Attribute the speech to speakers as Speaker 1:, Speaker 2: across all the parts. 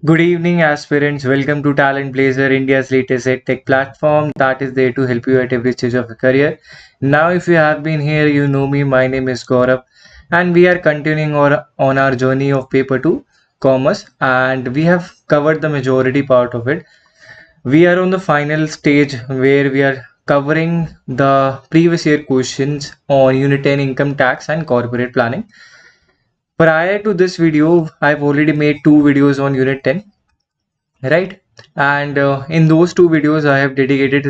Speaker 1: Good evening, aspirants. Welcome to Talent Blazer, India's latest tech platform that is there to help you at every stage of your career. Now, if you have been here, you know me. My name is Gaurav, and we are continuing on our journey of paper to commerce, and we have covered the majority part of it. We are on the final stage where we are covering the previous year questions on Unit 10 income tax and corporate planning. Prior to this video, I've already made two videos on Unit 10, right? And in those two videos I have dedicated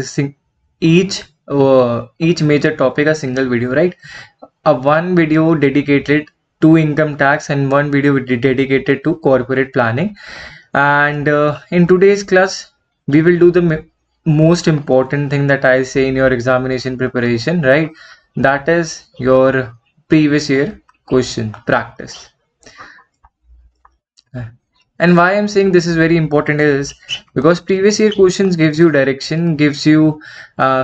Speaker 1: each major topic a single video, right? One video dedicated to income tax and one video dedicated to corporate planning. And in today's class we will do the most important thing that I say in your examination preparation, right? That is your previous year question practice. And why I'm saying this is very important is because previous year questions gives you direction, gives you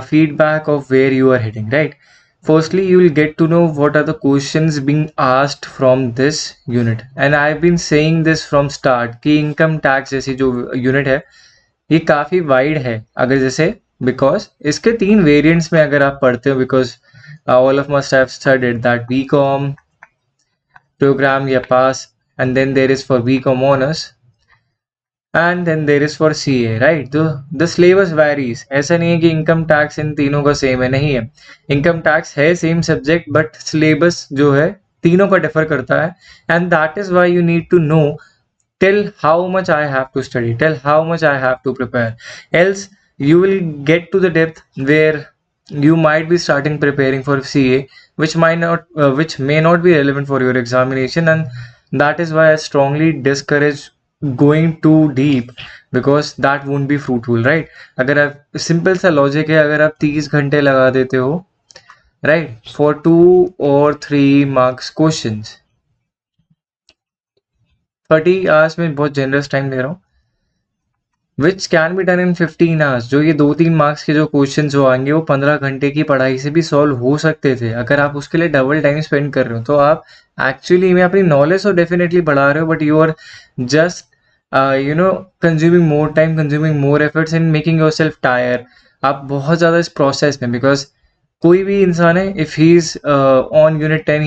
Speaker 1: feedback of where you are heading, right? Firstly, you will get to know what are the questions being asked from this unit. And I've been saying this from start कि income tax जैसी जो unit है ये काफ़ी wide है अगर जैसे because इसके तीन वेरिएंट्स में अगर आप पढ़ते हो because all of must have studied that BCom program या pass and then there is for BCom honors and then there is for CA, right? The syllabus varies. ऐसा नहीं है कि इनकम टैक्स इन तीनों का सेम है, नहीं है. इनकम टैक्स है सेम सब्जेक्ट बट सिलेबस जो है तीनों का डिफर करता है and that is why you need to know till how much I have to study, till how much I have to prepare. Else you will get to the depth where you might be starting preparing for CA, which may not be relevant for your examination, and that is why I strongly discourage going too deep because that won't be fruitful, right? अगर आप simple सा logic है, अगर आप 30 घंटे लगा देते हो right for 2 or 3 marks questions, 30 hours में बहुत जेनरस टाइम ले रहा हूँ, which can be done in 15 hours. जो ये 2-3 मार्क्स के जो क्वेश्चन जो आएंगे वो 15 घंटे की पढ़ाई से भी सॉल्व हो सकते थे. अगर आप उसके लिए डबल टाइम स्पेंड कर रहे हो तो आप एक्चुअली में अपनी नॉलेज तो डेफिनेटली बढ़ा रहे हो but you are just consuming more time, consuming more efforts in making yourself tire. आप बहुत ज़्यादा इस प्रोसेस में, बिकॉज कोई भी इंसान है if he is on unit 10,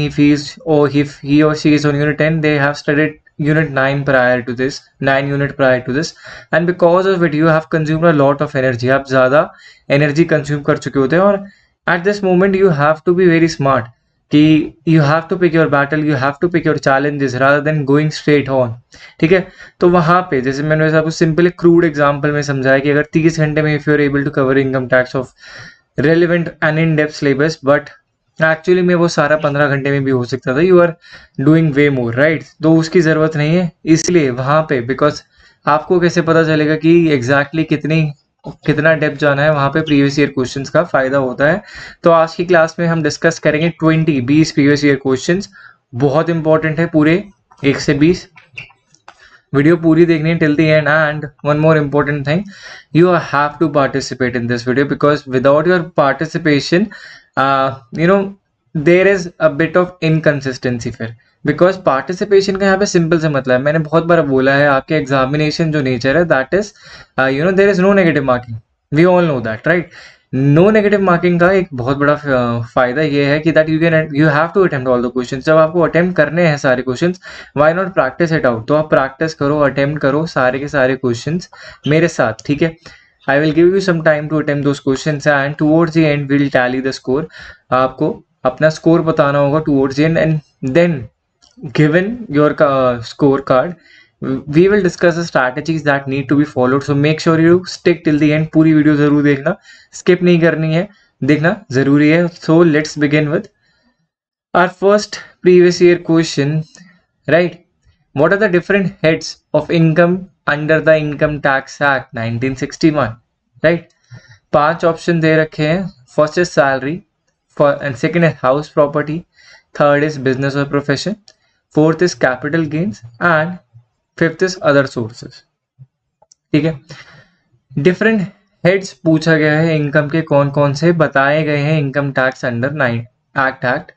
Speaker 1: if he or she is on unit 10, they have studied unit 9 prior to this, 9 unit prior to this, and because of it you have consumed a lot of energy. आप ज़्यादा energy consume कर चुके होते हैं और at this moment you have to be very smart कि you have to pick your battle, you have to pick your challenges rather than going straight on. ठीक है, तो वहाँ पे जैसे मैंने वैसे आपको सिंपल एक क्रूड एग्जांपल में समझाया कि अगर 30 घंटे में if you are able to cover income tax of relevant and in depth syllabus, but actually में वो सारा 15 घंटे में भी हो सकता था. You are doing way more, right? तो उसकी ज़रूरत नहीं है इसलिए वहाँ पे, बिकॉज आपको कैसे पता चलेगा कि एग्जैक्टली कितना डेप्थ जाना है, वहाँ पे प्रीवियस ईयर क्वेश्चंस का फायदा होता है. तो आज की क्लास में हम डिस्कस करेंगे 20 प्रीवियस ईयर क्वेश्चंस. बहुत इंपॉर्टेंट है, पूरे 1 से 20 वीडियो पूरी देखनी है till the end. And one more important thing, you have to participate in this video because without your participation there is a bit of inconsistency फिर, because participation का यहाँ पे सिंपल से मतलब है, मैंने बहुत बार बोला है, आपके एग्जामिनेशन जो नेचर है that is there is no negative marking. We all know that, right? No negative marking का एक बहुत बड़ा फायदा ये है कि that you have to attempt all the questions. जब आपको अटेम्प्ट करने हैं सारे questions, why not practice it out? तो आप प्रैक्टिस करो, अटेम्प्ट करो सारे के सारे क्वेश्चंस मेरे साथ, ठीक है? I will give you some time to attempt those questions and towards the end we'll tally the score. आपको अपना स्कोर बताना होगा towards the end and then given your score card we will discuss the strategies that need to be followed. So make sure you stick till the end. पूरी video जरूर देखना, skip नहीं करनी है, देखना जरूरी है. So let's begin with our first previous year question, right? What are the different heads of income under the Income Tax Act 1961, right? 5 option दे रखे हैं. First is salary, and second is house property, third is business or profession, fourth is capital gains and fifth is other sources. ठीक है, different heads पूछा गया है income के, कौन कौन से बताए गए हैं इनकम टैक्स अंडर 9 एक्ट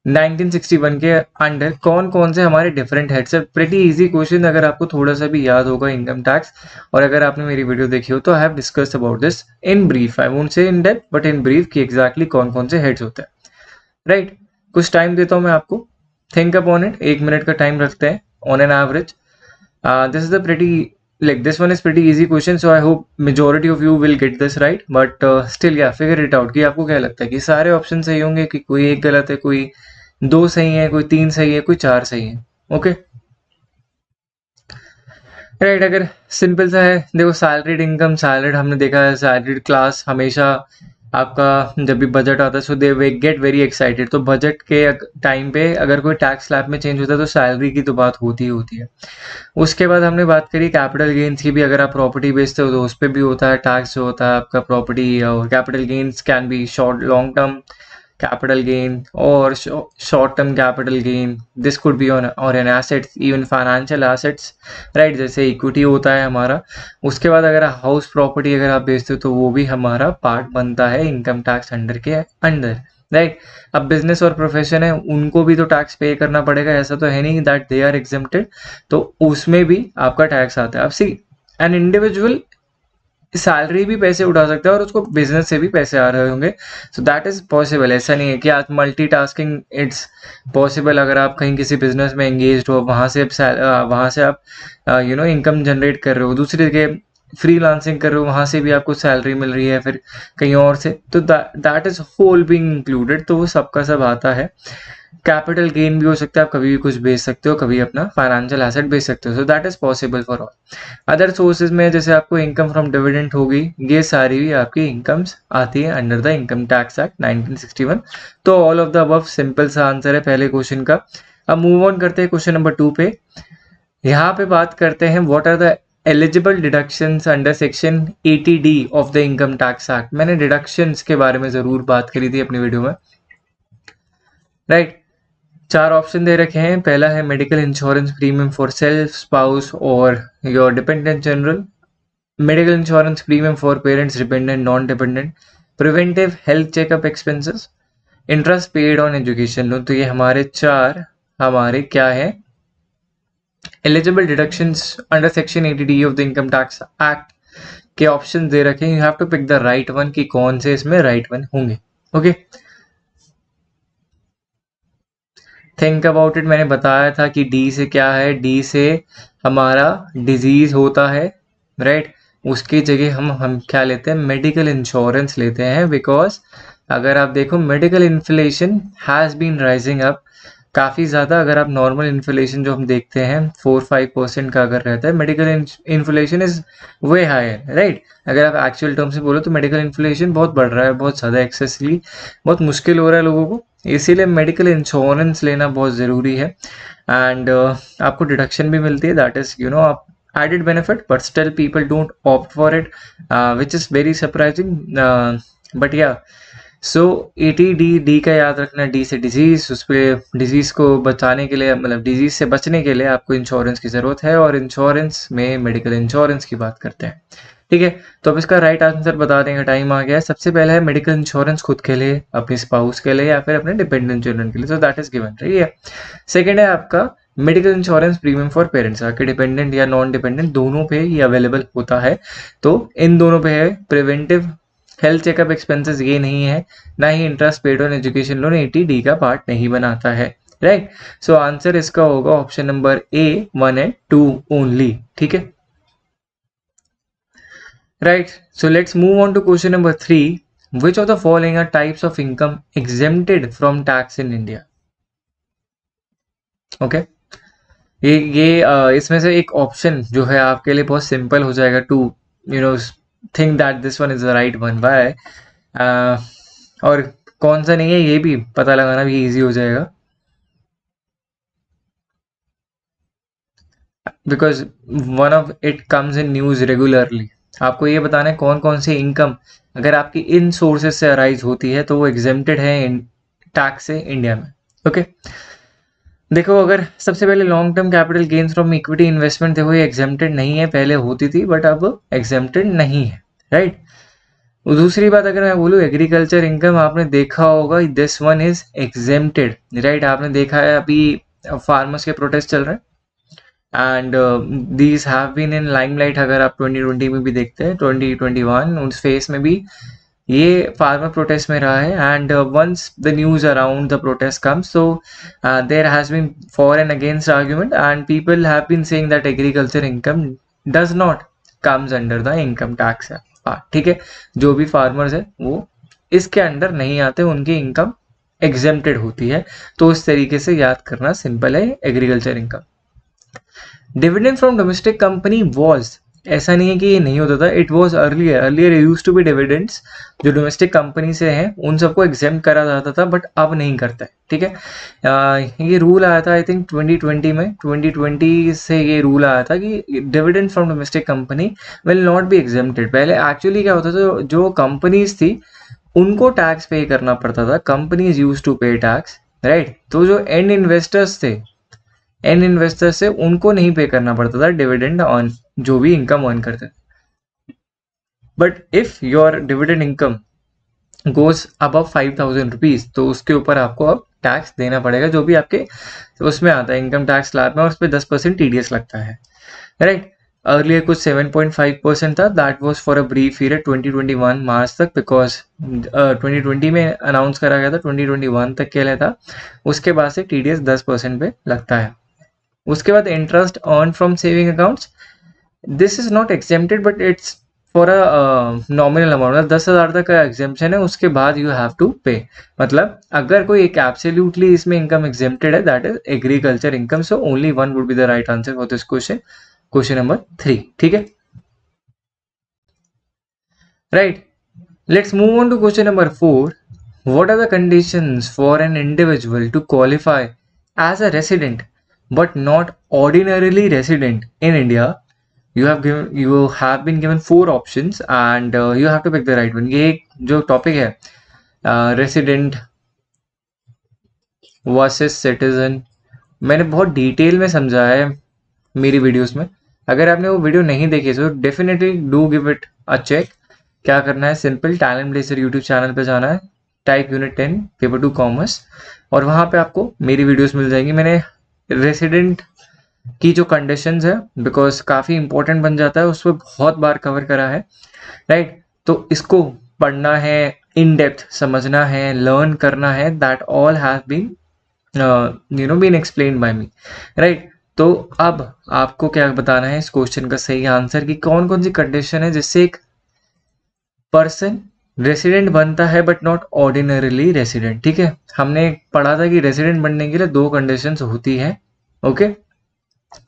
Speaker 1: 1961 के अंडर कौन कौन से हमारे डिफरेंट हेड्स है। प्रेटी इजी क्वेश्चन, अगर आपको थोड़ा सा भी याद होगा इनकम टैक्स, और अगर आपने मेरी वीडियो देखी हो तो I have discussed about this in brief, I won't say in depth but in brief कि एग्जैक्टली कौन कौन से हेड्स होते हैं, राइट। कुछ टाइम देता हूँ मैं आपको, थिंक अपॉन इट, 1 मिनट का टाइम रखते हैं on an average. This is the pretty, like this one is pretty easy question, so I hope majority of you will get this right, but still yeah, figure it out कि आपको क्या लगता है कि सारे option सही होंगे कि कोई एक गलत है, कोई 2 सही है, कोई 3 सही है, कोई 4 सही है। ओके राइट, अगर सिंपल सा है, देखो सैलरीड इनकम, सैलरीड हमने देखा है, सैलरीड क्लास हमेशा आपका जब भी बजट आता है सो दे वे गेट वेरी एक्साइटेड। तो बजट के टाइम पे अगर कोई टैक्स स्लैब में चेंज होता है तो सैलरी की तो बात होती ही होती है। उसके बाद हमने बात करी कैपिटल गेन्स की भी, अगर आप प्रॉपर्टी बेचते हो तो उस पर भी होता है टैक्स, जो होता है आपका प्रॉपर्टी, और capital gains can be short long term capital gain or short term capital gain. This could be on or an assets, even financial assets, right, जैसे इक्विटी होता है हमारा। उसके बाद अगर हाउस प्रॉपर्टी अगर आप बेचते हो तो वो भी हमारा पार्ट बनता है इनकम टैक्स अंडर के अंडर, राइट। अब बिजनेस और प्रोफेशन है, उनको भी तो टैक्स पे करना पड़ेगा, ऐसा तो है नहीं दैट दे आर एग्जेम्प्टेड, तो उसमें भी आपका टैक्स आता है। अब सी एन इंडिविजुअल सैलरी भी पैसे उठा सकता है और उसको बिजनेस से भी पैसे आ रहे होंगे, सो दैट इज पॉसिबल। ऐसा नहीं है कि आज मल्टीटास्किंग इट्स पॉसिबल। अगर आप कहीं किसी बिजनेस में एंगेज हो, वहाँ से आप इनकम जनरेट कर रहे हो, दूसरी जगह फ्रीलांसिंग कर रहे हो, वहाँ से भी आपको सैलरी मिल रही है, फिर कहीं और से, तो that is whole being included, तो वो सबका सब आता है। कैपिटल गेन भी हो सकता है, आप कभी भी कुछ बेच सकते हो, कभी अपना फाइनेंशियल एसेट बेच सकते हो, so that is possible for all. Other sources में जैसे आपको इनकम फ्रॉम डिविडेंड होगी, ये सारी भी आपकी इनकम्स आती है under the income tax act 1961। तो all of the above simple सा आंसर है पहले क्वेश्चन का। अब मूव ऑन करते हैं क्वेश्चन नंबर 2 पे। यहाँ पे बात करते हैं what are the eligible deductions under section 80D of the income tax act. मैंने डिडक्शंस के बारे में जरूर बात करी थी अपनी वीडियो में, राइट। 4 ऑप्शन दे रखे हैं। पहला है medical insurance premium for self, spouse और your dependent general, medical insurance premium for parents, dependent, non dependent, preventive health checkup expenses, interest paid on education loan. तो ये हमारे 4 हमारे क्या है eligible deductions under section 80D of the income tax act के option दे रखे हैं। You have to pick the right one कि कौन से इसमें राइट वन होंगे। ओके थिंक अबाउट इट, मैंने बताया था कि डी से क्या है, डी से हमारा डिजीज होता है, राइट। उसकी जगह हम क्या लेते हैं, मेडिकल इंश्योरेंस लेते हैं, बिकॉज अगर आप देखो medical inflation has been rising up काफ़ी ज़्यादा। अगर आप नॉर्मल इन्फ्लेशन जो हम देखते हैं 4-5% का अगर रहता है, medical inflation is way higher, right. अगर आप एक्चुअल टर्म से बोलो तो मेडिकल इन्फ्लेशन बहुत बढ़ रहा है, बहुत ज़्यादा एक्सेसली, बहुत मुश्किल हो रहा है लोगों को, इसीलिए मेडिकल इंश्योरेंस लेना बहुत ज़रूरी है। एंड आपको डिडक्शन भी मिलती है, दैट इज़ आप added benefit, but still people don't opt for it, which is very surprising, but yeah, so 80D का याद रखना, डी से डिजीज, उस पर डिजीज को बचाने के लिए, मतलब डिजीज से बचने के लिए आपको इंश्योरेंस की ज़रूरत है, और इंश्योरेंस में मेडिकल इंश्योरेंस की बात करते हैं, ठीक है। तो अब इसका राइट आंसर बताने का टाइम आ गया है। सबसे पहला है मेडिकल इंश्योरेंस खुद के लिए, अपने स्पाउस के लिए, या फिर अपने डिपेंडेंट चिल्ड्रन के लिए, तो दैट इज गिवन, ठीक है। सेकेंड है आपका medical insurance premium for parents, आपके डिपेंडेंट या नॉन डिपेंडेंट दोनों पे ये अवेलेबल होता है, तो इन दोनों पे है। प्रिवेंटिव हेल्थ चेकअप एक्सपेंसेस ये नहीं है, ना ही interest paid on education loan 80D का पार्ट नहीं बनाता है, राइट। सो आंसर इसका होगा option number A 1 and 2 only, ठीक है, right. So let's move on to question number 3। Which of the following are types of income exempted from tax in India. Okay ये इसमें से एक ऑप्शन जो है आपके लिए बहुत सिंपल हो जाएगा to think that this one is the right one, by और कौन सा नहीं है ये भी पता लगाना भी इजी हो जाएगा, because one of it comes in news regularly. आपको ये बताना है कौन कौन सी इनकम अगर आपकी इन सोर्सेज से अराइज होती है तो वो एग्जेम्प्टेड है टैक्स से इंडिया में। ओके देखो, अगर सबसे पहले long term capital gains from equity investment, देखो ये एग्जेम्प्टेड नहीं है, पहले होती थी बट अब एग्जेम्प्टेड नहीं है, राइट। दूसरी बात अगर मैं बोलूँ एग्रीकल्चर इनकम, आपने देखा होगा this one is exempted, right. आपने देखा है अभी फार्मर्स के प्रोटेस्ट चल रहे हैं and these have been in limelight. अगर आप 2020 में भी देखते हैं, 2021 उस फेस में भी ये फार्मर प्रोटेस्ट में रहा है। And once the news around the protest comes, so there has been for and against argument and people have been saying that agriculture income does not comes under the income tax. ठीक है, जो भी farmers है वो इसके under नहीं आते, उनकी इनकम एग्जेम्प्टेड होती है। तो इस तरीके से याद करना सिंपल है agriculture income. Dividend from domestic company was, ऐसा नहीं है कि ये नहीं होता था, it was earlier use to be dividends जो डोमेस्टिक कंपनी से हैं उन सबको एग्जेम्प्ट करा जाता था, बट अब नहीं करता है। ठीक है, ये रूल आया था आई थिंक 2020 में, 2020 से ये रूल आया था कि dividend from domestic company will not be exempted. पहले एक्चुअली क्या होता था, जो कंपनीज थी उनको टैक्स पे करना पड़ता था, कंपनीज यूज टू पे टैक्स, राइट। तो जो एंड इन्वेस्टर्स थे, एंड इन्वेस्टर से उनको नहीं पे करना पड़ता था डिविडेंड ऑन जो भी इनकम अर्न करते थे। But if your dividend income goes above 5,000 rupees, तो उसके ऊपर आपको अब टैक्स देना पड़ेगा, जो भी आपके उसमें आता है इनकम टैक्स स्लैब में, और उस पर 10% टीडीएस लगता है, राइट। अर्लियर कुछ 7.5% था, that was for a brief period 2021 मार्च तक, बिकॉज 2020 में अनाउंस करा गया था, 2021 तक के लिए था। उसके बाद से टीडीएस 10% पे लगता है। उसके बाद interest earn from saving accounts, this is not exempted but it's for a nominal amount, 10,000 तक का एग्जेम्पशन है, उसके बाद यू हैव टू पे। मतलब अगर कोई एक एब्सोल्युटली इसमें इनकम एग्जेम्प्टेड है, that is agriculture income. So only one would be the right answer for this question, question number 3। ठीक है, right. Let's move on to question number 4। What are the conditions for an individual to qualify as a resident but not ordinarily resident in India? You have been given 4 options and you have to pick the right one. ये जो topic है resident versus citizen, मैंने बहुत detail में समझाया है मेरी videos में। अगर आपने वो वीडियो नहीं देखी तो definitely do give it a check. क्या करना है, simple Talent Blazer YouTube channel पे जाना है, टाइप यूनिट 10 पेपर 2 कॉमर्स, और वहाँ पे आपको मेरी वीडियोस मिल जाएंगी। मैंने रेसिडेंट की जो कंडीशंस है, बिकॉज काफ़ी इंपॉर्टेंट बन जाता है, उस पर बहुत बार कवर करा है, राइट। तो इसको पढ़ना है, इन डेप्थ समझना है, लर्न करना है, that all have been been explained by me, right. तो अब आपको क्या बताना है इस क्वेश्चन का सही आंसर, कि कौन कौन सी कंडीशन है जिससे एक पर्सन रेसिडेंट बनता है बट नॉट ऑर्डिनरीली रेसिडेंट। ठीक है, हमने पढ़ा था कि रेसिडेंट बनने के लिए 2 कंडीशंस होती है, ओके।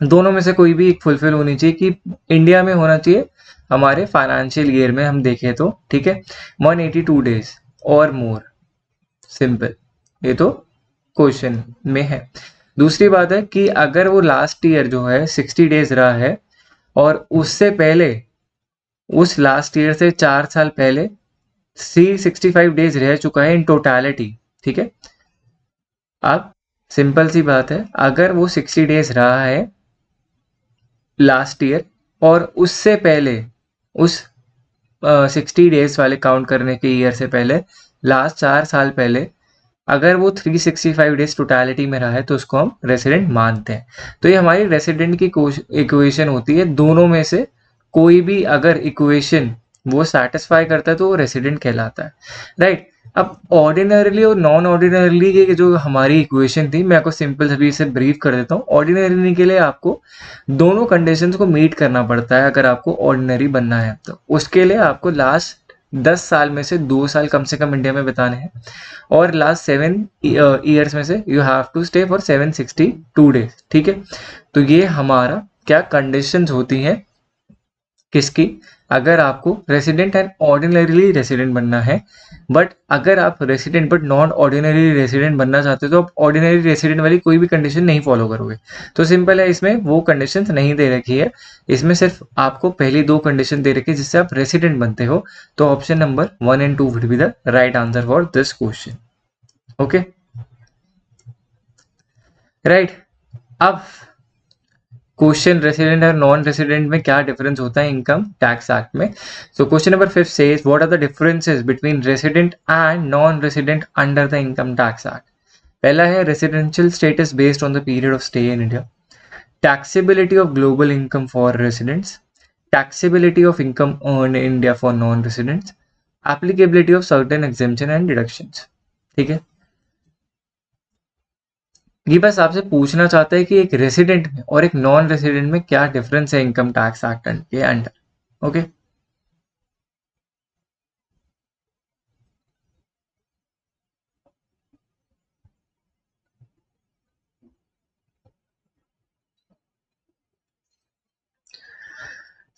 Speaker 1: दोनों में से कोई भी एक फुलफिल होनी चाहिए, कि इंडिया में होना चाहिए हमारे फाइनेंशियल ईयर में हम देखें तो, ठीक है, 182 डेज और मोर, सिंपल, ये तो क्वेश्चन में है। दूसरी बात है कि अगर वो लास्ट ईयर जो है 60 डेज रहा है और उससे पहले, उस लास्ट ईयर से 4 साल पहले 65 डेज रह चुका है इन टोटलिटी, ठीक है। अब सिंपल सी बात है, अगर वो 60 डेज रहा है लास्ट ईयर और उससे पहले उस 60 डेज वाले काउंट करने के ईयर से पहले लास्ट 4 साल पहले अगर वो 365 डेज टोटलिटी में रहा है, तो उसको हम रेसिडेंट मानते हैं। तो ये हमारी रेसिडेंट की इक्वेशन होती है। दोनों में से कोई भी अगर इक्वेशन वो सेटिस्फाई करता है तो वो रेसिडेंट कहलाता है, राइट। अब ऑर्डिनरीली और नॉन ऑर्डिनरीली की जो हमारी इक्वेशन थी, मैं आपको सिंपल सभी इसे ब्रीफ कर देता हूँ। ऑर्डिनरी के लिए आपको दोनों कंडीशंस को मीट करना पड़ता है अगर आपको ऑर्डिनरी बनना है, तो उसके लिए आपको लास्ट 10 साल में से 2 साल कम से कम इंडिया में बिताने हैं, और लास्ट 7 ईयर्स में से you have to stay for 762 days, ठीक है। तो ये हमारा क्या कंडीशंस होती हैं किसकी, अगर आपको रेसिडेंट एंड ऑर्डिनरीली रेसिडेंट बनना है। बट अगर आप resident but non ordinary resident बनना चाहते हो तो आप ऑर्डिनरी रेसिडेंट वाली कोई भी कंडीशन नहीं फॉलो करोगे। तो सिंपल है, इसमें वो कंडीशंस नहीं दे रखी है, इसमें सिर्फ आपको पहली 2 कंडीशन दे रखी है जिससे आप रेसिडेंट बनते हो। तो option number 1 and 2 would be the right answer for this question, okay, right. अब क्वेश्चन रेसिडेंट और नॉन रेसिडेंट में क्या डिफरेंस होता है इनकम टैक्स एक्ट में. So question number 5 says what are the differences between resident and non resident under the income tax act. पहला है residential status based on the period of stay in India, taxability of global income for residents, taxability of income earned in India for non-residents, applicability of certain exemption and deductions. ठीक है, ये बस आपसे पूछना चाहता है कि एक रेसिडेंट में और एक नॉन रेसिडेंट में क्या डिफरेंस है इनकम टैक्स एक्ट के अंडर. ओके,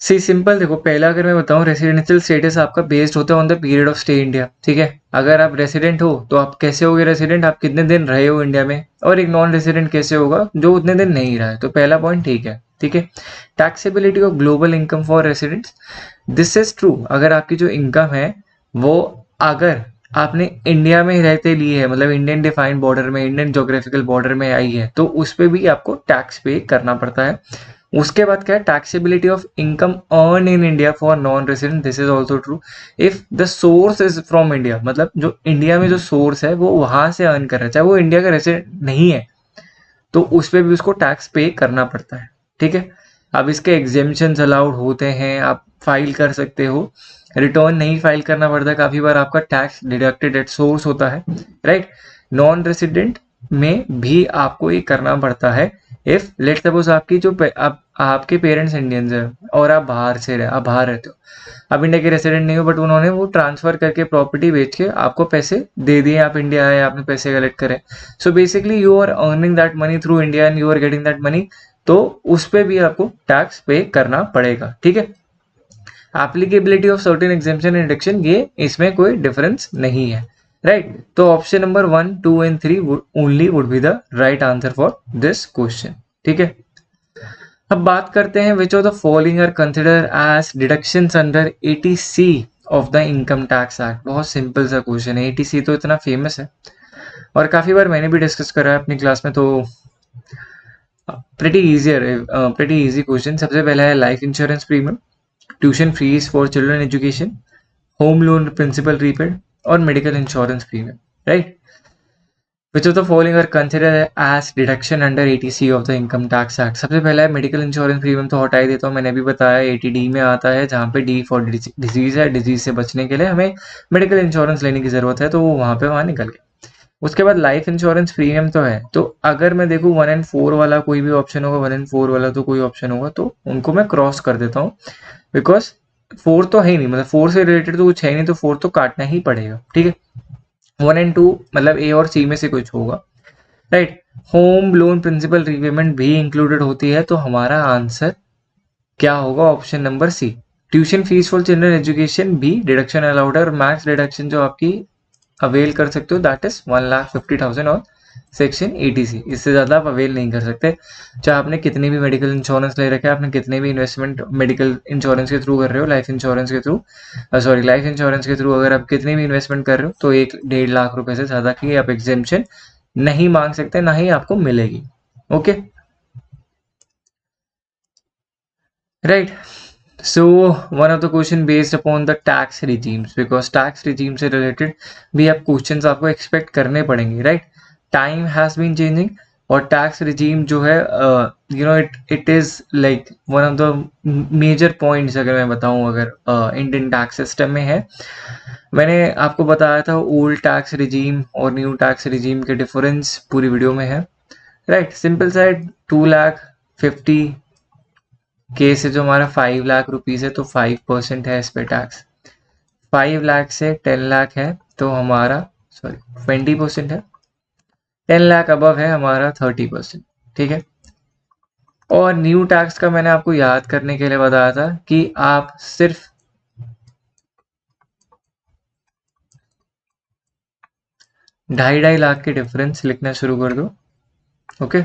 Speaker 1: सी सिंपल. देखो, पहला अगर मैं बताऊं, रेसिडेंशियल स्टेटस आपका बेस्ड होता है on the period of stay India. ठीक है, अगर आप रेसिडेंट हो तो आप कैसे होगे रेसिडेंट, आप कितने दिन रहे हो इंडिया में, और एक नॉन रेसिडेंट कैसे होगा जो उतने दिन नहीं रहा है. तो पहला पॉइंट ठीक है. ठीक है, taxability of global income for residents, this is true. अगर आपकी जो इनकम है वो अगर आपने इंडिया में रहते लिए है, मतलब इंडियन डिफाइंड बॉर्डर में, इंडियन जोग्राफिकल बॉर्डर में आई है, तो उस पर भी आपको टैक्स पे करना पड़ता है. उसके बाद क्या है, taxability of income earn in India for non resident, this is also true if the source is from India. मतलब जो इंडिया में जो सोर्स है वो वहां से अर्न कर रहा है, चाहे वो इंडिया का रेसिडेंट नहीं है, तो उस पर भी उसको टैक्स पे करना पड़ता है. ठीक है, अब इसके एग्जेम्पशंस अलाउड होते हैं, आप फाइल कर सकते हो, रिटर्न नहीं फाइल करना पड़ता, काफी बार आपका टैक्स डिडक्टेड एट सोर्स होता है. राइट, नॉन रेसिडेंट में भी आपको ये करना पड़ता है. इफ लेट सपोज आपकी जो आपके पेरेंट्स इंडियंस है और आप बाहर रहते हो, आप इंडिया के रेसिडेंट नहीं हो, बट उन्होंने वो ट्रांसफर करके प्रॉपर्टी बेच के आपको पैसे दे दिए, आप इंडिया आए, आपने पैसे कलेक्ट करे. So basically you are earning that money through India and you are getting that money, तो उस पर भी आपको टैक्स पे करना पड़ेगा. ठीक है, applicability of certain exemption and deduction, ये इसमें कोई डिफरेंस नहीं है. राइट, तो option number 1, 2 and 3 only would be the right answer for this question. ठीक है, अब बात करते हैं which of the following are consider as deductions under 80C of the income tax act. बहुत सिंपल सा क्वेश्चन है, 80C तो इतना फेमस है और काफी बार मैंने भी डिस्कस करा है अपनी क्लास में, तो प्रेटी इजी क्वेश्चन. सबसे पहला है life insurance premium, tuition fees for children education, home loan principal repaid और medical insurance premium. Right, which of the following are consider as deduction under 80C of the income tax act. सबसे पहला है medical insurance premium, तो हटा ही देता हूँ, मैंने अभी बताया 80D में आता है, जहाँ पे डी फॉर डिजीज है, डिजीज से बचने के लिए हमें मेडिकल इंश्योरेंस लेने की जरूरत है, तो वो वहाँ निकल गया. उसके बाद लाइफ इंश्योरेंस प्रीमियम तो है, तो अगर मैं देखूँ 1 and 4 वाला कोई भी ऑप्शन होगा, 1 and 4 वाला तो कोई ऑप्शन होगा, तो उनको मैं क्रॉस कर देता हूँ, बिकॉज 4 तो है ही नहीं, मतलब 4 से रिलेटेड तो कुछ है ही नहीं, तो 4 तो काटना ही पड़ेगा. ठीक है, 1 and 2 मतलब ए और सी में से कुछ होगा. Right, home loan principal repayment भी इंक्लूडेड होती है, तो हमारा आंसर क्या होगा, option number C. Tuition fees for children education भी डिडक्शन अलाउड है, और मैक्स डिडक्शन जो आपकी अवेल कर सकते हो दैट इज 1,50,000 और सेक्शन 80C, इससे ज़्यादा आप अवेल नहीं कर सकते. चाहे आपने कितने भी मेडिकल इंश्योरेंस ले रखे, आपने कितने भी इन्वेस्टमेंट मेडिकल इंश्योरेंस के थ्रू कर रहे हो, लाइफ इंश्योरेंस के थ्रू अगर आप कितनी भी इन्वेस्टमेंट कर रहे हो, तो 1-1.5 लाख रुपए से ज़्यादा की आप एग्जेम्पशन नहीं मांग सकते, ना ही आपको मिलेगी. Okay, right. So one of the question based upon the tax regimes, because tax regime से related भी आप questions आपको expect करने पड़ेंगे. Right, time has been changing, और टैक्स रिजीम जो है it is like one of the major points. अगर मैं बताऊं, अगर इंडियन टैक्स सिस्टम में है, मैंने आपको बताया था ओल्ड टैक्स रिजीम और न्यू टैक्स रिजीम के डिफरेंस पूरी वीडियो में है. राइट, सिंपल सा 2,50,000 के से जो हमारा 5 लाख रुपीज है, तो 5% है इस पे टैक्स. 5 लाख से 10 लाख है तो हमारा 20% है. 10 लाख अबव है हमारा 30%. ठीक है, और न्यू टैक्स का मैंने आपको याद करने के लिए बताया था कि आप सिर्फ 2.5 लाख के डिफरेंस लिखना शुरू कर दो. ओके,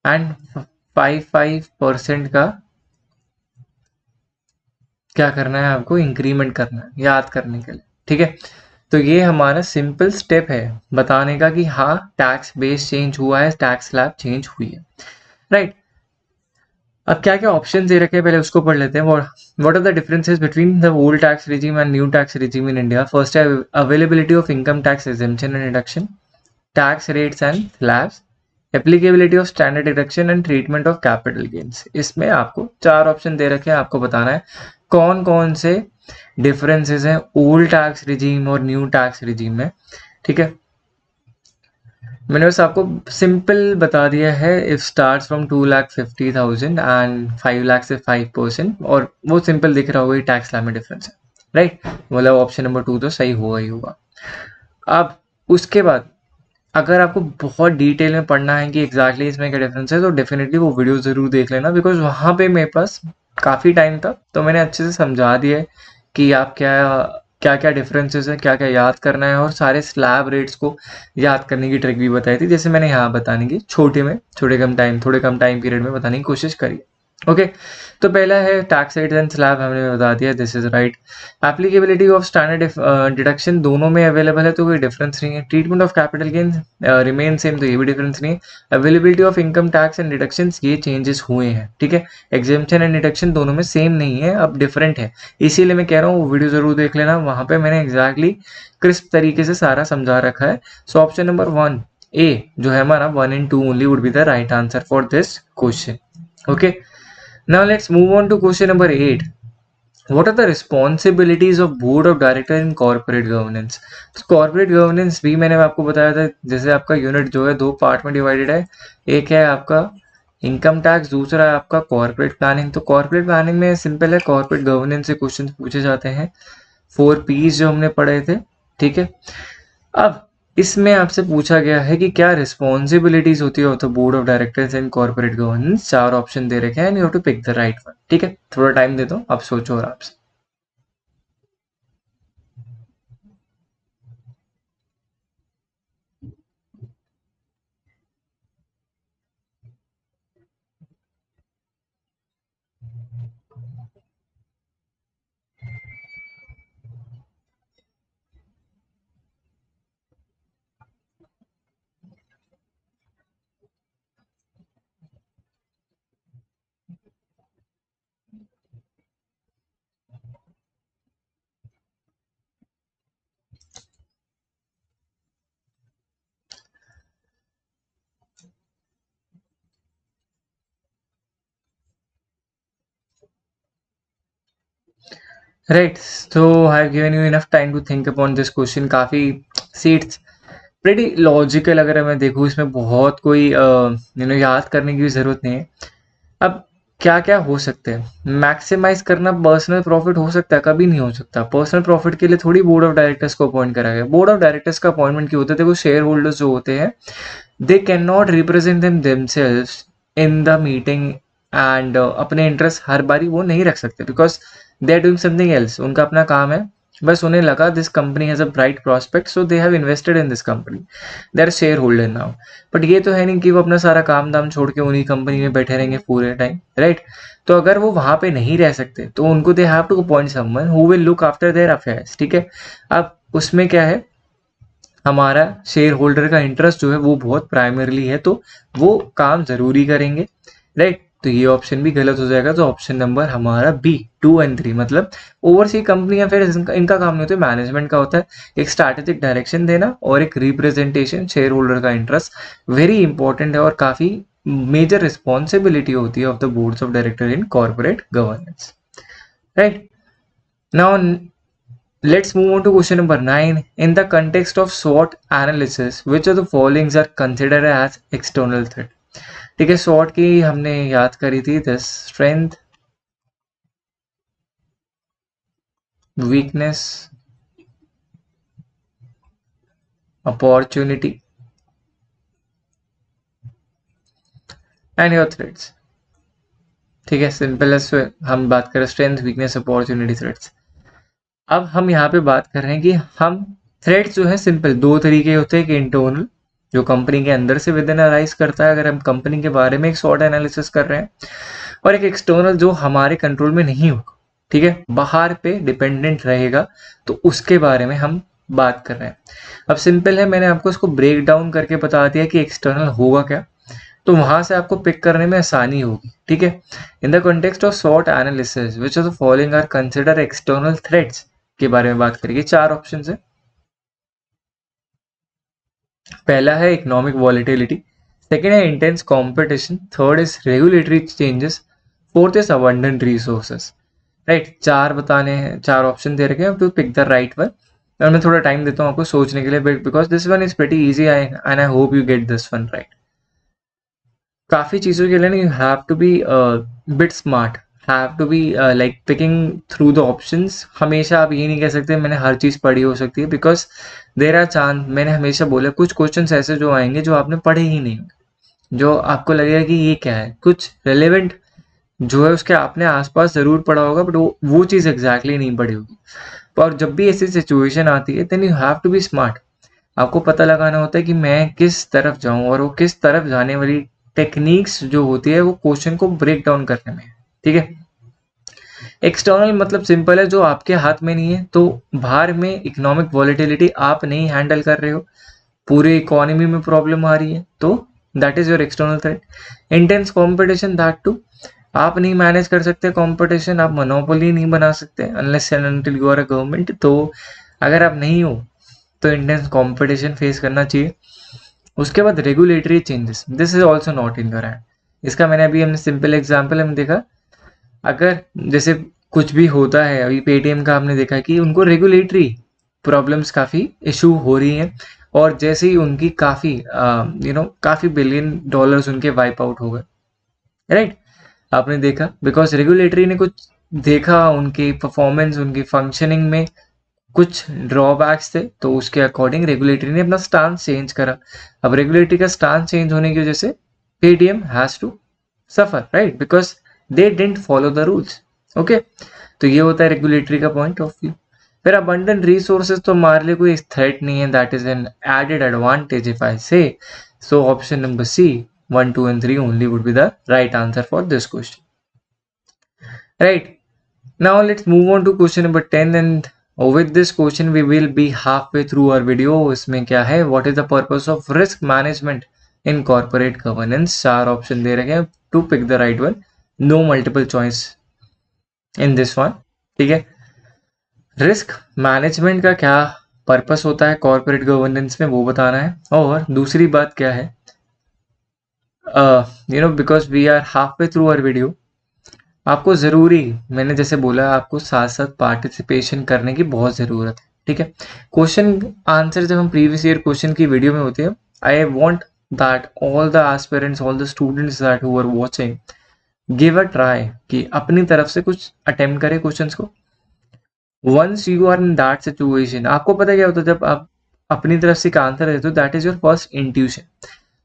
Speaker 1: एंड 5% का क्या करना है आपको, इंक्रीमेंट करना है, याद करने के लिए. ठीक है, तो ये हमारा सिंपल स्टेप है बताने का कि हाँ टैक्स बेस चेंज हुआ है, टैक्स स्लैब चेंज हुई है, राइट। अब क्या क्या ऑप्शन दे रखे हैं पहले उसको पढ़ लेते हैं। What are the differences between the old tax regime and new tax regime in India. First है availability of income tax exemption and deduction, tax rates and slabs, applicability of standard deduction and treatment of capital gains. इसमें आपको 4 option दे रखे हैं, आपको बताना है कौन कौन से डिफरेंसेस हैं ओल्ड टैक्स रिजीम और न्यू टैक्स रिजीम में, ठीक है। मैंने बस आपको सिंपल बता दिया है, if starts from 2,50,000 and 5 lakh से 5%, और वो सिंपल दिख रहा होगा टैक्स स्लैब में डिफरेंस है, राइट। मतलब ऑप्शन नंबर 2 तो सही होगा ही होगा। अब उसके बाद अगर आपको बहुत डिटेल में पढ़ना है कि एग्जैक्टली इसमें क्या डिफरेंस है, तो डेफिनेटली वो वीडियो ज़रूर देख लेना, बिकॉज वहाँ पे मेरे पास काफ़ी टाइम था तो मैंने अच्छे से समझा दिया है कि आप क्या क्या क्या डिफरेंसेस है, क्या क्या याद करना है, और सारे स्लैब रेट्स को याद करने की ट्रिक भी बताई थी, जैसे मैंने यहाँ बताने की थोड़े कम टाइम पीरियड में बताने की कोशिश करी। ओके तो पहला है टैक्स रेट एंड स्लैब, हमने बता दिया, this is right. Applicability of standard deduction दोनों में अवेलेबल है तो कोई डिफरेंस नहीं है। Treatment of capital gain remain same, तो ये भी डिफरेंस नहीं है। Availability of income tax and deduction ये चेंजेस हुए हैं, ठीक है। एग्जेम्पशन एंड डिडक्शन दोनों में सेम नहीं है, अब डिफरेंट है, इसीलिए मैं कह रहा हूँ वो वीडियो जरूर देख लेना, वहां पे मैंने एग्जैक्टली क्रिस्प तरीके से सारा समझा रखा है। सो ऑप्शन नंबर 1 ए जो है हमारा 1 and 2 only would be the right answer for this question. Okay now let's move on to question number 8. What are the responsibilities of board of director in corporate governance? Corporate governance भी मैंने आपको बताया था, जैसे आपका unit जो है 2 part में डिवाइडेड है, एक है आपका इनकम टैक्स, दूसरा है आपका कॉर्पोरेट प्लानिंग। तो कॉर्पोरेट प्लानिंग में सिंपल है, कॉर्पोरेट गवर्नेंस से क्वेश्चन पूछे जाते हैं, 4 P's जो हमने पढ़े थे, ठीक है। अब इसमें आपसे पूछा गया है कि क्या रिस्पॉन्सिबिलिटीज होती है of the board of directors in corporate governance. 4 option दे रखे हैं and you have to pick the right one, ठीक है। थोड़ा टाइम देता हूँ, आप सोचो आराम से। Right, so I have given you enough time to think upon this question। काफी सीट्स प्रेटी लॉजिकल, अगर मैं देखूँ इसमें बहुत कोई याद करने की भी जरूरत नहीं है। अब क्या क्या हो सकते हैं, मैक्सिमाइज करना पर्सनल प्रॉफिट हो सकता है, कभी नहीं हो सकता। पर्सनल प्रॉफिट के लिए थोड़ी बोर्ड ऑफ डायरेक्टर्स को अपॉइंट करा गया। बोर्ड ऑफ डायरेक्टर्स का अपॉइंटमेंट क्यों होता है, देखो शेयर होल्डर्स जो होते हैं they can not represent themselves in the meeting and अपने इंटरेस्ट हर बारी वो नहीं रख सकते, because they are doing something else. उनका अपना काम है, बस उन्हें लगा this company has a bright prospect, so they have invested in this company, they are share holder now. But ये तो है नहीं कि वो अपना सारा काम दाम छोड़ के उन्हीं कंपनी में बैठे रहेंगे पूरे टाइम, राइट। तो अगर वो वहां पे नहीं रह सकते तो उनको they have to appoint someone who will look after their affairs, ठीक है। अब उसमें क्या है, हमारा शेयर होल्डर का इंटरेस्ट जो है वो बहुत प्राइमरीली है, तो वो काम जरूरी करेंगे, राइट। तो ये ऑप्शन भी गलत हो जाएगा, तो ऑप्शन नंबर हमारा बी 2 and 3, मतलब ओवरसी कंपनियां फिर इनका काम नहीं होता, मैनेजमेंट का होता है एक स्ट्रैटेजिक डायरेक्शन देना और एक रिप्रेजेंटेशन, शेयर होल्डर का इंटरेस्ट वेरी इंपॉर्टेंट है और काफी मेजर रिस्पॉन्सिबिलिटी होती है of the boards of director in corporate governance, right. Now let's move on to question number 9. In the context of SWOT analysis, which of the following are considered as external threat? ठीक है, SWOT की हमने याद करी थी, this strength, weakness, opportunity and your threats। ठीक है, simple है, हम बात करें स्ट्रेंथ, वीकनेस, अपॉर्चुनिटी, थ्रेट्स। अब हम यहाँ पे बात कर रहे हैं कि हम थ्रेट्स जो है सिंपल 2 तरीके होते हैं, एक इंटरनल जो कंपनी के अंदर से विद इन अराइज करता है, अगर हम कंपनी के बारे में एक शॉर्ट एनालिसिस कर रहे हैं, और एक एक्सटर्नल जो हमारे कंट्रोल में नहीं होगा, ठीक है, बाहर पे डिपेंडेंट रहेगा, तो उसके बारे में हम बात कर रहे हैं। अब सिंपल है, मैंने आपको इसको ब्रेक डाउन करके बता दिया कि एक्सटर्नल होगा क्या, तो वहां से आपको पिक करने में आसानी होगी। ठीक है, in the context of SWOT analysis which of the following are consider external threats के बारे में बात करेंगे। 4 ऑप्शन है। पहला है इकोनॉमिक वॉलिटिलिटी, सेकेंड है intense competition, third is regulatory changes, fourth is abundant resources. Right, 4 बताने हैं, 4 ऑप्शन दे रखे हैं, to pick the right one. और मैं थोड़ा टाइम देता हूँ आपको सोचने के लिए, because this one is pretty easy and I hope you get this one right. काफ़ी चीज़ों के लिए ना you have to be bit smart, have to be like picking through the options. हमेशा आप ये नहीं कह सकते मैंने हर चीज़ पढ़ी हो सकती है, बिकॉज देर आर चांस, मैंने हमेशा बोला कुछ क्वेश्चंस ऐसे जो आएंगे जो आपने पढ़े ही नहीं, जो आपको लगेगा कि ये क्या है, कुछ रेलेवेंट जो है उसके आपने आसपास ज़रूर पढ़ा होगा, बट वो चीज़ एग्जैक्टली नहीं पढ़ी होगी। और जब भी ऐसी सिचुएशन आती है then you have to be smart. आपको पता लगाना होता है कि मैं किस तरफ जाऊं, और वो किस तरफ जाने वाली टेक्निक्स जो होती है वो क्वेश्चन को ब्रेक डाउन करने में। ठीक है, एक्सटर्नल मतलब सिंपल है, जो आपके हाथ में नहीं है। तो बाहर में इकोनॉमिक वॉलेटिलिटी आप नहीं हैंडल कर रहे हो, पूरे इकोनॉमी में प्रॉब्लम आ रही है, तो that is your external threat. Intense competition, that too आप नहीं मैनेज कर सकते कंपटीशन, आप मोनोपोली नहीं बना सकते unless and until you are a government. तो अगर आप नहीं हो तो इंटेंस कंपटीशन फेस करना चाहिए। उसके बाद regulatory changes, this is also not in your hand. इसका मैंने अभी हमने सिंपल एग्जाम्पल हमने देखा, अगर जैसे कुछ भी होता है, अभी पेटीएम का हमने देखा कि उनको रेगुलेटरी प्रॉब्लम्स काफ़ी इशू हो रही हैं, और जैसे ही उनकी काफ़ी काफ़ी बिलियन डॉलर्स उनके वाइप आउट हो गए। राइट, आपने देखा बिकॉज रेगुलेटरी ने कुछ देखा, उनकी परफॉर्मेंस, उनकी फंक्शनिंग में कुछ ड्रॉबैक्स थे, तो उसके अकॉर्डिंग रेगुलेटरी ने अपना स्टांस चेंज करा। अब रेगुलेटरी का स्टांस चेंज होने की वजह से Paytm has to suffer, right, because they didn't follow the rules. Okay, तो ये होता है रेगुलेटरी का पॉइंट ऑफ व्यू। फिर अबंडेंट रिसोर्सेज तो हमारे लिए कोई थ्रेट नहीं है, that is an added advantage if I say so. Option number C 1, 2 and 3 only would be the right answer for this question. Right, now let's move on to question number 10, and with this question we will be halfway through our video. इसमें क्या है, what is the purpose of risk management in corporate governance? 4 option दे रखे हैं, to pick the right one, no multiple choice in this one. ठीक है, risk management का क्या पर्पस होता है कॉर्पोरेट गवर्नेंस में वो बताना है, और दूसरी बात क्या है, because we are half way through our video, आपको ज़रूरी, मैंने जैसे बोला आपको साथ साथ पार्टिसिपेशन करने की बहुत ज़रूरत है। ठीक है, क्वेश्चन आंसर जब हम प्रीवियस ईयर क्वेश्चन की वीडियो में होते हैं, I want that all the aspirants, all the students that who are watching give a try, कि अपनी तरफ से कुछ अटेम्प्ट करें क्वेश्चंस को। Once you are in that situation, आपको पता क्या होता है, जब आप अपनी तरफ से आंसर देते हो that is your first intuition.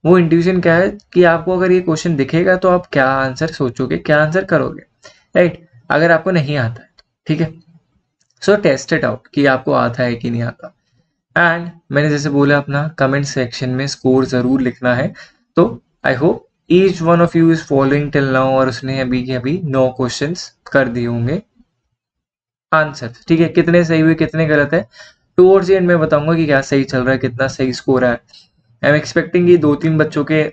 Speaker 1: वो इंट्यूशन क्या है कि आपको अगर ये क्वेश्चन दिखेगा तो आप क्या आंसर सोचोगे, क्या आंसर करोगे, राइट, अगर आपको नहीं आता है तो। ठीक है, सो टेस्ट इट आउट कि आपको आता है कि नहीं आता। एंड मैंने जैसे बोला अपना कमेंट सेक्शन में स्कोर ज़रूर लिखना है, तो I hope each one of you is following till now, और उसने अभी के अभी 9 क्वेश्चंस कर दिए होंगे आंसर। ठीक है, कितने सही हुए कितने गलत है टूवर्ड्स द एंड मैं बताऊंगा कि क्या सही चल रहा है, कितना सही स्कोर है। आई एम एक्सपेक्टिंग कि 2-3 बच्चों के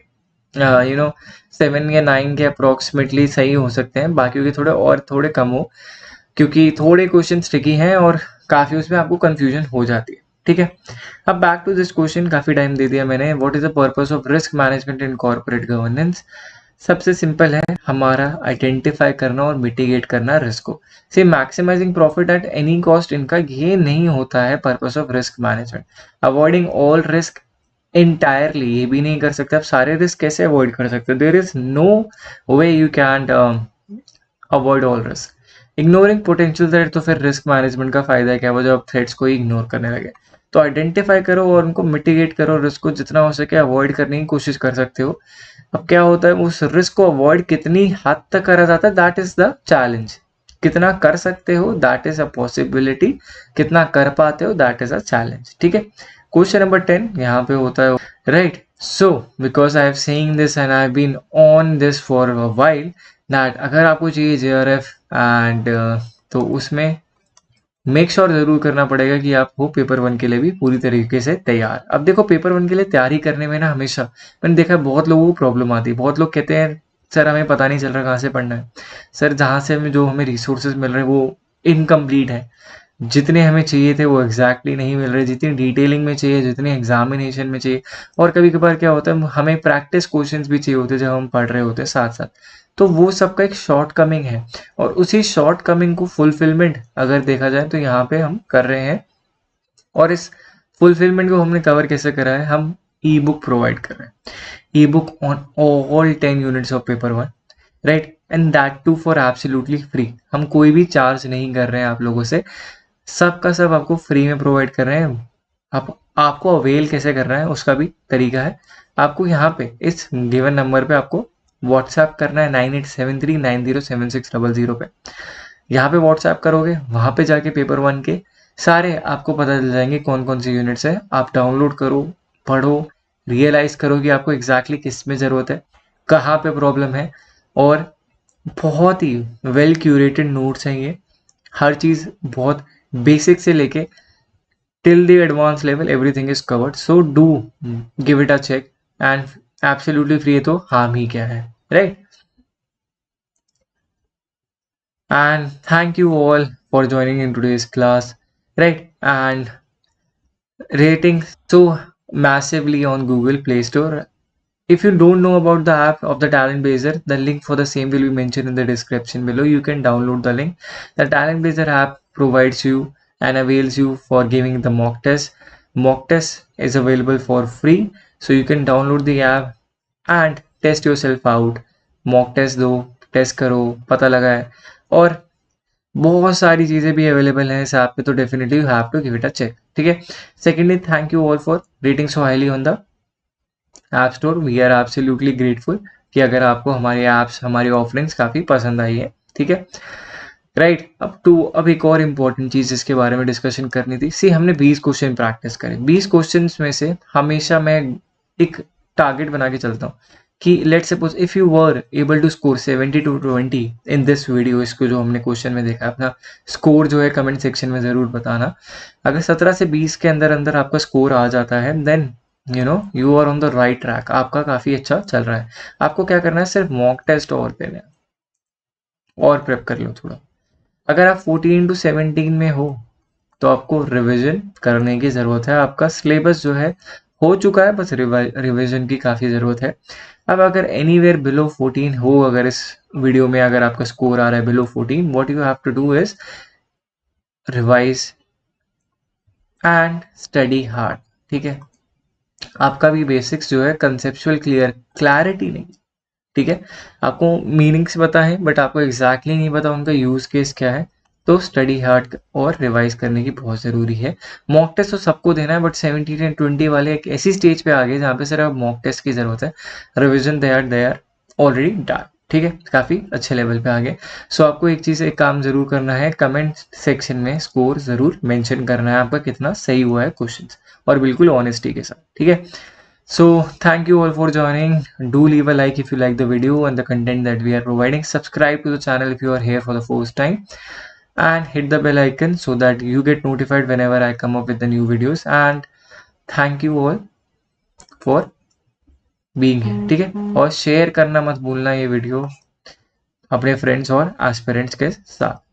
Speaker 1: 7 या 9 के अप्रोक्सीमेटली सही हो सकते हैं, बाकी के थोड़े और थोड़े कम हो, क्योंकि थोड़े क्वेश्चन ट्रिकी हैं और काफ़ी उसमें आपको कन्फ्यूजन हो जाती है। ठीक है, अब बैक टू दिस क्वेश्चन, काफ़ी टाइम दे दिया मैंने। What is the purpose of risk management in corporate governance? सबसे सिंपल है हमारा आइडेंटिफाई करना और मिटिगेट करना रिस्क को। C maximizing profit at any cost, इनका ये नहीं होता है purpose of risk management. Avoiding all risk entirely, ये भी नहीं कर सकते आप, सारे रिस्क कैसे अवॉइड कर सकते हो, there is no way you can avoid all risk. Ignoring potential threat, तो फिर रिस्क मैनेजमेंट का फायदा है क्या, वो जब आप थ्रेट्स को ही इग्नोर करने लगे। तो आइडेंटिफाई करो और उनको मिटिगेट करो, रिस्क को जितना हो सके अवॉइड करने की कोशिश कर सकते हो। अब क्या होता है, उस रिस्क को अवॉइड कितनी हद तक करा जाता है, दैट इज द चैलेंज। कितना कर सकते हो दैट इज अ पॉसिबिलिटी, कितना कर पाते हो दैट इज अ चैलेंज। ठीक है, क्वेश्चन नंबर 10 यहाँ पे होता है, right. So because I have seeing this and I have been on this for a while, that अगर आपको चाहिए JRF एंड तो उसमें मेक श्योर जरूर करना पड़ेगा कि आप हो पेपर 1 के लिए भी पूरी तरीके से तैयार। अब देखो पेपर 1 के लिए तैयारी करने में ना हमेशा मैंने देखा है बहुत लोगों को प्रॉब्लम आती है। बहुत लोग कहते हैं सर हमें पता नहीं चल रहा कहाँ से पढ़ना है, सर जहाँ से हमें जो हमें रिसोर्सेज मिल रहे हैं वो इनकम्प्लीट है, जितने हमें चाहिए थे वो एग्जैक्टली नहीं मिल रहे, जितनी डिटेलिंग में चाहिए, जितने एग्जामिनेशन में चाहिए। और कभी कभार क्या होता है हमें प्रैक्टिस क्वेश्चंस भी चाहिए होते हैं जब हम पढ़ रहे होते हैं साथ साथ। तो वो सबका एक शॉर्ट कमिंग है, और उसी शॉर्ट कमिंग को फुलफिलमेंट अगर देखा जाए तो यहाँ पे हम कर रहे हैं। और इस फुलफिलमेंट को हमने कवर कैसे करा है, हम ई बुक प्रोवाइड कर रहे हैं, e book on all 10 units of paper 1, right, and that too for absolutely free. हम कोई भी चार्ज नहीं कर रहे हैं आप लोगों से, सब का सब आपको फ्री में प्रोवाइड कर रहे हैं। आपको अवेल कैसे करना है उसका भी तरीका है। आपको यहाँ पे इस गिवन नंबर पे आपको व्हाट्सएप करना है 9873907600 पे। यहाँ पे व्हाट्सएप करोगे, वहाँ पे जाके पेपर 1 के सारे आपको पता चल जाएंगे कौन कौन सी यूनिट्स है। आप डाउनलोड करो, पढ़ो, रियलाइज करो कि आपको एग्जैक्टली किस में ज़रूरत है, कहाँ पे प्रॉब्लम है। और बहुत ही वेल क्यूरेटेड नोट्स हैं ये, हर चीज़ बहुत बेसिक से लेके till the advanced level everything is covered, so do give it a check, and absolutely free है तो harm ही क्या है, right? And thank you all for joining in today's class, right? And rating so massively on Google Play Store. If you don't know about the app of the Talent Bazer, the link for the same will be mentioned in the description below. You can download the link. The Talent Bazer app provides you and avails you for giving the mock test. Mock test is available for free, so you can download the app and test yourself out. Mock test दो, test करो, पता लगा है। और बहुत सारी चीज़ें भी अवेलेबल हैं इस ऐप पे, तो definitely you have to give it a check, ठीक है। Secondly thank you all for rating so highly on the app store. We are absolutely grateful कि अगर आपको हमारे ऐप्स, हमारी ऑफरिंग्स काफ़ी पसंद आई है, ठीक है, राइट। अब एक और इम्पॉर्टेंट चीज़ जिसके बारे में डिस्कशन करनी थी। सी हमने 20 क्वेश्चन प्रैक्टिस करे, 20 क्वेश्चन में से हमेशा मैं एक टारगेट बना के चलता हूँ कि let's suppose if you were able to score 70 to 20 in this video, इसको जो हमने क्वेश्चन में देखा, अपना स्कोर जो है कमेंट सेक्शन में ज़रूर बताना। अगर 17 से 20 के अंदर अंदर आपका स्कोर आ जाता है then you are on the right track, आपका काफ़ी अच्छा चल रहा है। आपको क्या करना है, सिर्फ मॉक टेस्ट और देना है और प्रेप कर लो थोड़ा। अगर आप 14 to 17 में हो तो आपको रिवीजन करने की ज़रूरत है। आपका सिलेबस जो है हो चुका है, बस रिवीजन की काफ़ी ज़रूरत है। अब अगर एनीवेयर बिलो 14 हो, अगर इस वीडियो में अगर आपका स्कोर आ रहा है below 14, what you have to do is revise and study hard, ठीक है। आपका भी बेसिक्स जो है कंसेप्चुअल क्लैरिटी नहीं, ठीक है, आपको मीनिंग्स पता है बट आपको एग्जैक्टली नहीं पता उनका यूज केस क्या है, तो स्टडी हार्ड और रिवाइज करने की बहुत ज़रूरी है। मॉक टेस्ट तो सबको देना है, बट 70 and 20 वाले एक ऐसी स्टेज पे आ गए जहाँ पे सिर्फ मॉक टेस्ट की ज़रूरत है। Revision they are already done, ठीक है, काफ़ी अच्छे लेवल पे आ गए। सो आपको एक चीज़, एक काम ज़रूर करना है, कमेंट सेक्शन में स्कोर ज़रूर मेंशन करना है आपका कितना सही हुआ है क्वेश्चन, और बिल्कुल ऑनेस्टी के साथ, ठीक है। So thank you all for joining. Do leave a like if you like the video and the content that we are providing. Subscribe to the channel if you are here for the first time, and hit the bell icon so that you get notified whenever I come up with the new videos. And thank you all for being here, ठीक है। और share करना मत भूलना ये video अपने friends और aspirants के साथ।